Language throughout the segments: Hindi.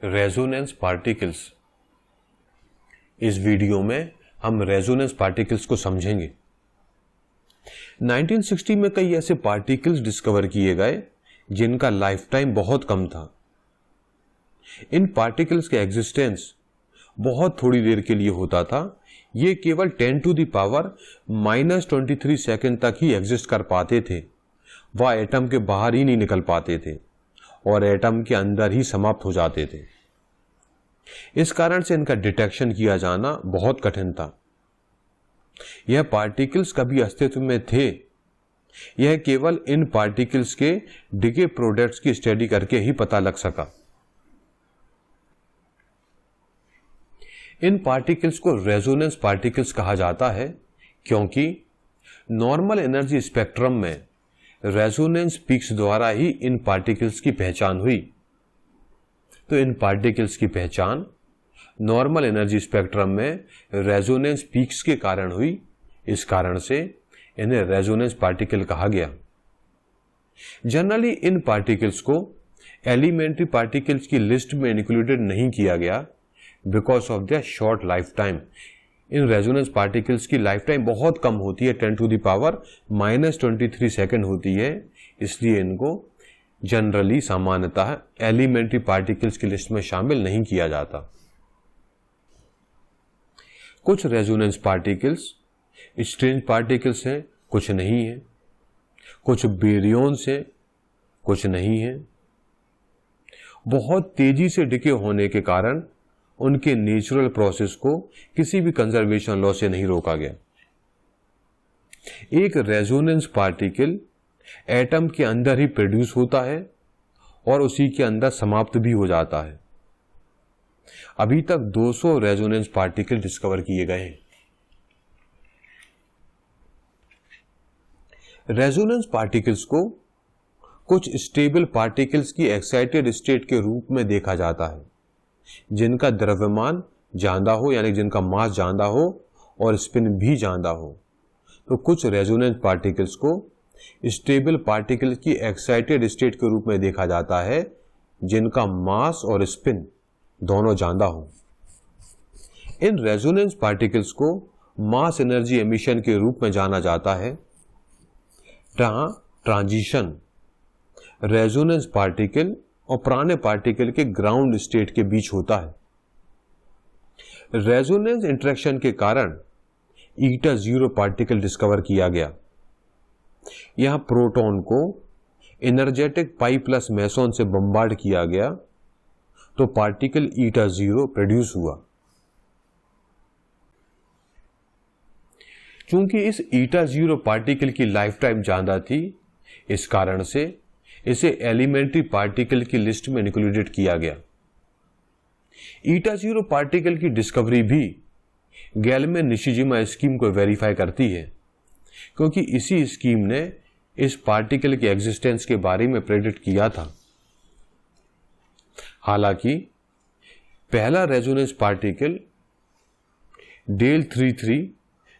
Resonance particles. इस वीडियो में हम रेजोनेंस पार्टिकल्स को समझेंगे। 1960 में कई ऐसे पार्टिकल्स डिस्कवर किए गए जिनका लाइफ टाइम बहुत कम था। इन पार्टिकल्स का एग्जिस्टेंस बहुत थोड़ी देर के लिए होता था। ये केवल 10⁻⁻23 सेकंड तक ही एग्जिस्ट कर पाते थे। वह एटम के बाहर ही नहीं निकल पाते थे और एटम के अंदर ही समाप्त हो जाते थे। इस कारण से इनका डिटेक्शन किया जाना बहुत कठिन था। यह पार्टिकल्स कभी अस्तित्व में थे, यह केवल इन पार्टिकल्स के डिके प्रोडक्ट्स की स्टडी करके ही पता लग सका। इन पार्टिकल्स को रेजोनेंस पार्टिकल्स कहा जाता है क्योंकि नॉर्मल एनर्जी स्पेक्ट्रम में रेजोनेंस पीक्स द्वारा ही इन पार्टिकल्स की पहचान हुई। तो इन पार्टिकल्स की पहचान नॉर्मल एनर्जी स्पेक्ट्रम में रेजोनेंस पीक्स के कारण हुई। इस कारण से इन्हें रेजोनेंस पार्टिकल कहा गया। जनरली इन पार्टिकल्स को एलिमेंट्री पार्टिकल्स की लिस्ट में इंक्लूडेड नहीं किया गया because of their short life time. In resonance particles की लाइफ टाइम बहुत कम होती है, 10⁻⁻23 सेकंड होती है, इसलिए इनको जनरली सामान्यतः एलिमेंट्री पार्टिकल्स की लिस्ट में शामिल नहीं किया जाता। कुछ रेजोनेंस पार्टिकल्स स्ट्रेंज पार्टिकल्स हैं, कुछ नहीं है। कुछ बेरियंस हैं, कुछ नहीं है। बहुत तेजी से डिके होने के कारण उनके नेचुरल प्रोसेस को किसी भी कंजर्वेशन लॉ से नहीं रोका गया। एक रेजोनेंस पार्टिकल एटम के अंदर ही प्रोड्यूस होता है और उसी के अंदर समाप्त भी हो जाता है। अभी तक 200 रेजोनेंस पार्टिकल डिस्कवर किए गए हैं। रेजोनेंस पार्टिकल्स को कुछ स्टेबल पार्टिकल्स की एक्साइटेड स्टेट के रूप में देखा जाता है जिनका द्रव्यमान ज्यादा हो, यानी जिनका मास ज्यादा हो और स्पिन भी ज्यादा हो। तो कुछ रेजोनेंस पार्टिकल्स को स्टेबल पार्टिकल्स की एक्साइटेड स्टेट के रूप में देखा जाता है जिनका मास और स्पिन दोनों ज्यादा हो। इन रेजोनेंस पार्टिकल्स को मास एनर्जी एमिशन के रूप में जाना जाता है। जहां ट्रांजिशन रेजोनेंस पार्टिकल और पुराने पार्टिकल के ग्राउंड स्टेट के बीच होता है। रेजोनेंस इंटरेक्शन के कारण 𝛉 पार्टिकल डिस्कवर किया गया। यहां प्रोटॉन को एनर्जेटिक π+ मेसॉन से बम्बार्ड किया गया तो पार्टिकल 𝛉 प्रोड्यूस हुआ। चूंकि इस 𝛉 पार्टिकल की लाइफ टाइम ज्यादा थी, इस कारण से इसे एलिमेंट्री पार्टिकल की लिस्ट में इंक्लूडेड किया गया। 𝛉 पार्टिकल की डिस्कवरी भी गैलमैन-निशिजिमा स्कीम को वेरीफाई करती है क्योंकि इसी स्कीम ने इस पार्टिकल के एग्जिस्टेंस के बारे में प्रेडिक्ट किया था। हालांकि पहला रेजोनेंस पार्टिकल डेल 33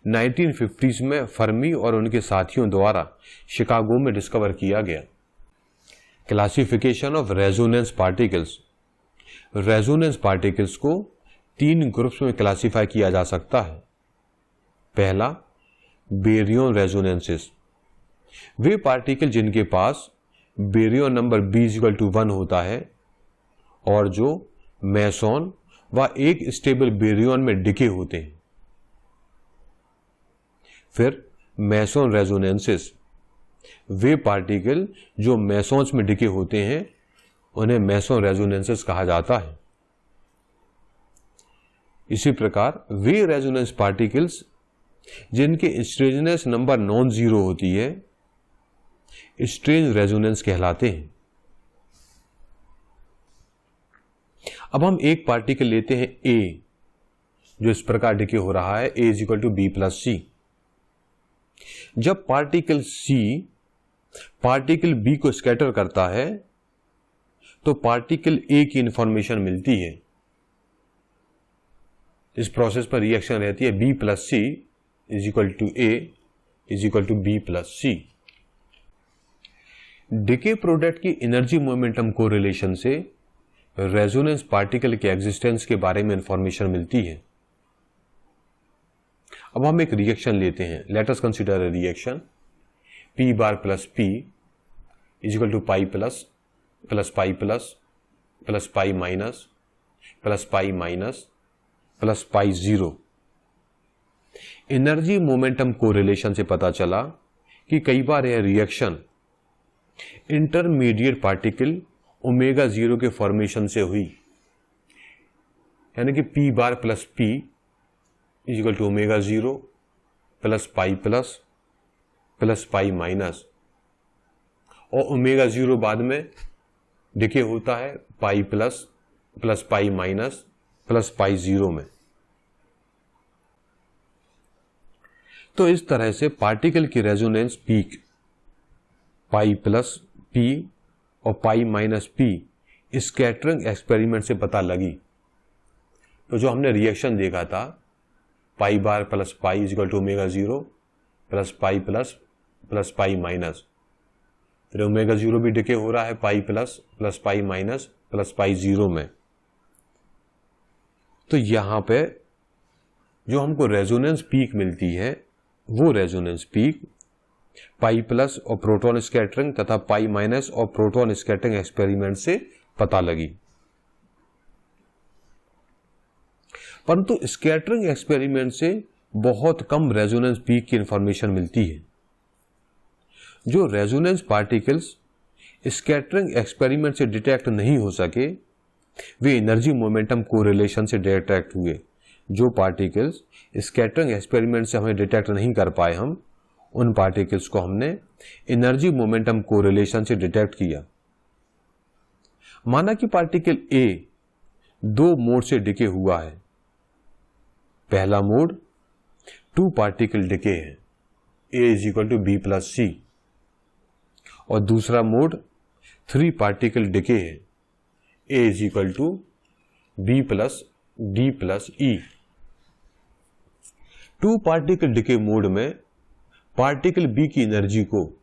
1950s में फर्मी और उनके साथियों द्वारा शिकागो में डिस्कवर किया गया। Classification of resonance particles. Resonance particles को 3 ग्रुप्स में क्लासिफाई किया जा सकता है। पहला, बेरियन रेजोनेंसेस। वे पार्टिकल जिनके पास बेरियन नंबर B=1 होता है और जो मेसॉन व एक स्टेबल बेरियन में डिके होते हैं। फिर मेसॉन रेजोनेंसेस। वे पार्टिकल जो मेसॉन्स में डिके होते हैं उन्हें मेसॉन रेजोनेंसेस कहा जाता है। इसी प्रकार वे रेजोनेंस पार्टिकल्स जिनके स्ट्रेंजनेस नंबर नॉन जीरो होती है स्ट्रेंज रेजोनेंस कहलाते हैं। अब हम एक पार्टिकल लेते हैं A जो इस प्रकार डिके हो रहा है, A=B+C। जब पार्टिकल C पार्टिकल B को स्कैटर करता है तो पार्टिकल A की इंफॉर्मेशन मिलती है। इस प्रोसेस पर रिएक्शन रहती है B+C = A=B+C। डिके प्रोडक्ट की एनर्जी मोमेंटम कोरिलेशन से रेजोनेंस पार्टिकल के एग्जिस्टेंस के बारे में इंफॉर्मेशन मिलती है। अब हम एक रिएक्शन लेते हैं। Let us consider a reaction P bar plus P is equal to pi plus plus pi plus plus pi minus plus pi minus plus pi zero. Energy momentum correlation से पता चला कि कई बार यह reaction intermediate particle omega zero के फॉर्मेशन से हुई, यानी कि P bar plus P is equal to omega zero plus pi minus, और ओमेगा जीरो बाद में डिके होता है pi plus pi minus plus pi zero में। तो इस तरह से पार्टिकल की resonance peak pi plus P और pi minus P scattering experiment से पता लगी। तो जो हमने रिएक्शन देखा था pi bar plus pi is equal to omega zero plus pi minus, फिर ओमेगा जीरो भी डिके हो रहा है pi plus pi minus plus pi zero में। तो यहां पे जो हमको रेजोनेंस पीक मिलती है वो रेजोनेंस पीक पाई प्लस और प्रोटॉन स्कैटरिंग तथा पाई माइनस और प्रोटॉन स्कैटरिंग एक्सपेरिमेंट से पता लगी। परंतु स्कैटरिंग एक्सपेरिमेंट से बहुत कम रेजोनेंस पीक की इंफॉर्मेशन मिलती है। जो रेजोनेंस पार्टिकल्स स्कैटरिंग एक्सपेरिमेंट से डिटेक्ट नहीं हो सके वे एनर्जी मोमेंटम कोरिलेशन से डिटेक्ट हुए। जो पार्टिकल्स स्कैटरिंग एक्सपेरिमेंट से हमें डिटेक्ट नहीं कर पाए हम उन पार्टिकल्स को हमने एनर्जी मोमेंटम कोरिलेशन से डिटेक्ट किया। माना कि पार्टिकल ए दो मोड से डिके हुआ है। पहला मोड 2 पार्टिकल डिके है, A is equal to B plus C, और दूसरा मोड 3 पार्टिकल डिके है, A is equal to B plus D plus E. 2 particle decay mode में पार्टिकल बी की एनर्जी को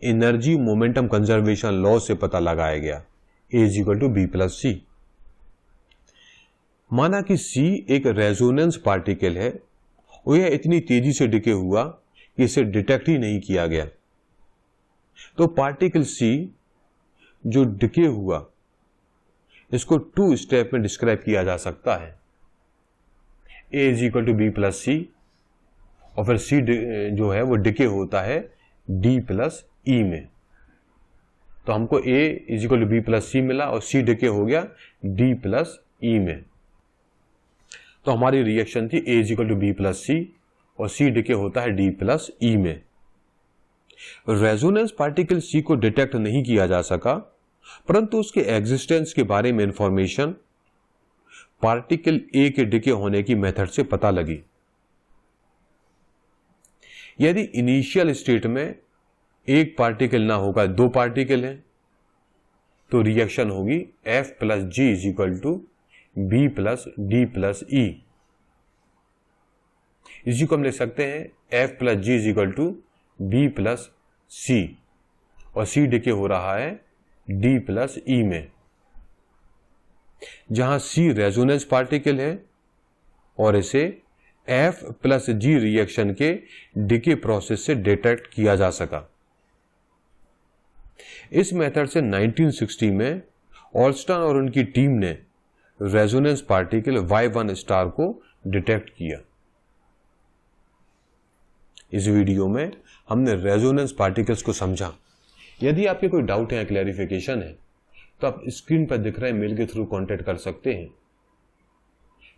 एनर्जी मोमेंटम कंजर्वेशन लॉ से पता लगाया गया, A is equal to B plus C. माना कि सी एक रेजोनेंस पार्टिकल है और यह इतनी तेजी से डिके हुआ कि इसे डिटेक्ट ही नहीं किया गया। तो पार्टिकल सी जो डिके हुआ इसको 2 स्टेप में डिस्क्राइब किया जा सकता है, A is equal to B plus C, और फिर सी जो है वो डिके होता है डी प्लस ई में। तो हमको A is equal to B plus C मिला और सी डिके हो गया डी प्लस ई में। तो हमारी रिएक्शन थी A is equal to B plus C और सी डिके होता है डी प्लस ई में। रेजोनेंस पार्टिकल सी को डिटेक्ट नहीं किया जा सका, परंतु उसके एग्जिस्टेंस के बारे में इंफॉर्मेशन पार्टिकल ए के डिके होने की मेथड से पता लगी। यदि इनिशियल स्टेट में एक पार्टिकल ना होगा 2 पार्टिकल हैं तो रिएक्शन होगी F plus G is equal to B plus D plus E. इसी को हम लिख सकते हैं F plus G is equal to B plus C, और सी डिके हो रहा है डी प्लस ई में, जहां सी रेजोनेंस पार्टिकल है और इसे F प्लस जी रिएक्शन के डिके प्रोसेस से डिटेक्ट किया जा सका। इस मेथड से 1960 में ऑल्स्टन और उनकी टीम ने रेजोनेंस पार्टिकल Y1 स्टार को डिटेक्ट किया। इस वीडियो में हमने रेजोनेंस पार्टिकल्स को समझा। यदि आपके कोई डाउट है या क्लैरिफिकेशन है तो आप स्क्रीन पर दिख रहे मेल के थ्रू कांटेक्ट कर सकते हैं।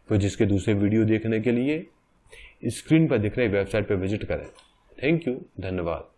तो जिसके दूसरे वीडियो देखने के लिए स्क्रीन पर दिख रहे वेबसाइट पर विजिट करें। थैंक यू, धन्यवाद।